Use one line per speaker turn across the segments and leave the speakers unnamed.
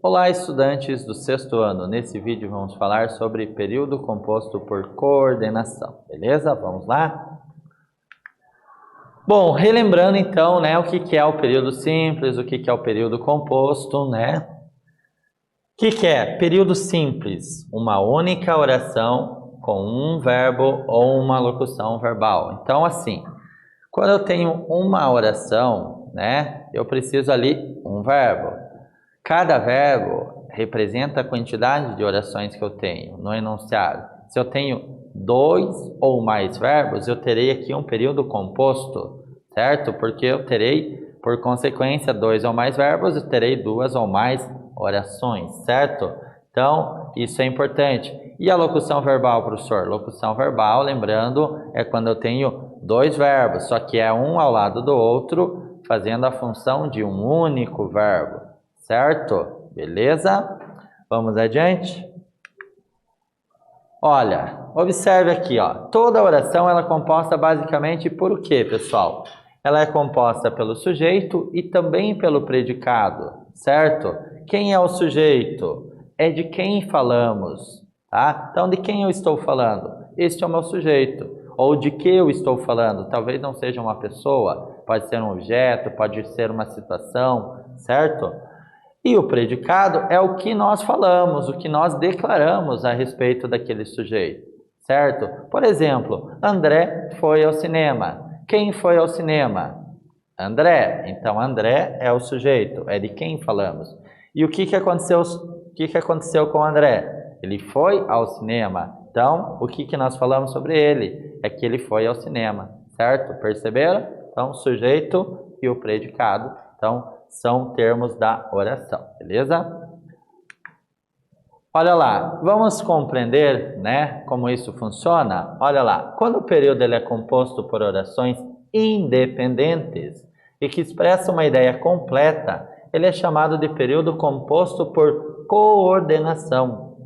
Olá, estudantes do sexto ano. Nesse vídeo vamos falar sobre período composto por coordenação, beleza? Vamos lá? Bom, relembrando então, o que é o período simples, o que é o período composto, O que é período simples? Uma única oração com um verbo ou uma locução verbal. Então, assim, quando eu tenho uma oração, eu preciso ali um verbo. Cada verbo representa a quantidade de orações que eu tenho no enunciado. Se eu tenho dois ou mais verbos, eu terei aqui um período composto, certo? Porque eu terei, por consequência, dois ou mais verbos e terei duas ou mais orações, certo? Então, isso é importante. E a locução verbal, professor? Locução verbal, lembrando, é quando eu tenho dois verbos, só que é um ao lado do outro, fazendo a função de um único verbo. Certo? Beleza? Vamos adiante? Olha, observe aqui, toda oração ela é composta basicamente por o quê, pessoal? Ela é composta pelo sujeito e também pelo predicado, certo? Quem é o sujeito? É de quem falamos, tá? Então, de quem eu estou falando? Este é o meu sujeito. Ou de que eu estou falando? Talvez não seja uma pessoa, pode ser um objeto, pode ser uma situação, certo? E o predicado é o que nós falamos, o que nós declaramos a respeito daquele sujeito, certo? Por exemplo, André foi ao cinema. Quem foi ao cinema? André. Então, André é o sujeito, é de quem falamos. E o que aconteceu com André? Ele foi ao cinema. Então, o que nós falamos sobre ele? É que ele foi ao cinema, certo? Perceberam? Então, o sujeito e o predicado. Então, são termos da oração, beleza? Olha lá, vamos compreender, como isso funciona? Olha lá, quando o período ele é composto por orações independentes e que expressam uma ideia completa, ele é chamado de período composto por coordenação.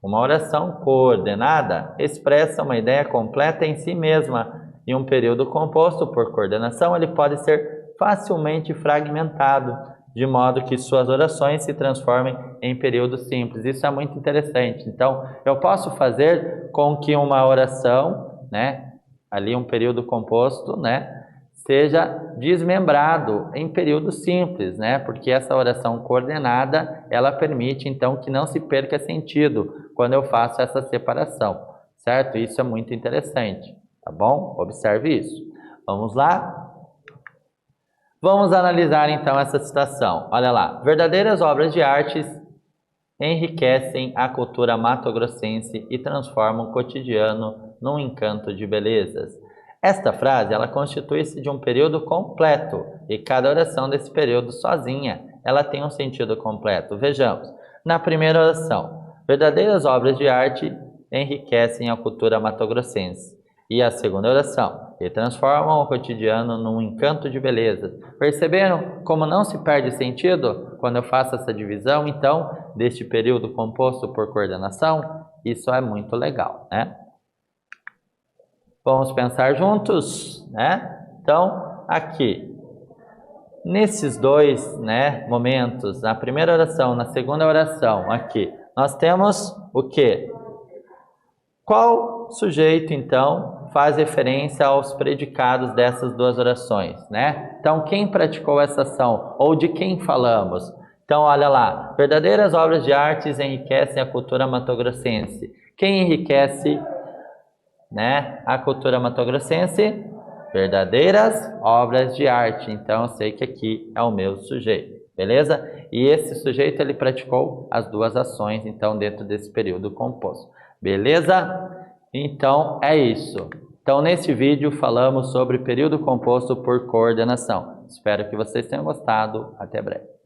Uma oração coordenada expressa uma ideia completa em si mesma, e um período composto por coordenação ele pode ser facilmente fragmentado, de modo que suas orações se transformem em períodos simples. Isso é muito interessante. Então, eu posso fazer com que uma oração, ali um período composto, seja desmembrado em períodos simples, porque essa oração coordenada, ela permite, então, que não se perca sentido quando eu faço essa separação, certo? Isso é muito interessante, tá bom? Observe isso. Vamos lá? Vamos analisar então essa citação. Olha lá. Verdadeiras obras de artes enriquecem a cultura matogrossense e transformam o cotidiano num encanto de belezas. Esta frase, ela constitui-se de um período completo e cada oração desse período sozinha, ela tem um sentido completo. Vejamos. Na primeira oração, verdadeiras obras de arte enriquecem a cultura matogrossense. E a segunda oração, e transformam o cotidiano num encanto de beleza. Perceberam como não se perde sentido quando eu faço essa divisão, então, deste período composto por coordenação? Isso é muito legal, Vamos pensar juntos, Então, aqui, nesses dois, momentos, na primeira oração, na segunda oração, aqui, nós temos o quê? Qual sujeito, então, faz referência aos predicados dessas duas orações, Então, quem praticou essa ação? Ou de quem falamos? Então, olha lá. Verdadeiras obras de artes enriquecem a cultura matogrossense. Quem enriquece, a cultura matogrossense? Verdadeiras obras de arte. Então, eu sei que aqui é o meu sujeito, beleza? E esse sujeito, ele praticou as duas ações, então, dentro desse período composto. Beleza? Então, é isso. Então, nesse vídeo, falamos sobre período composto por coordenação. Espero que vocês tenham gostado. Até breve.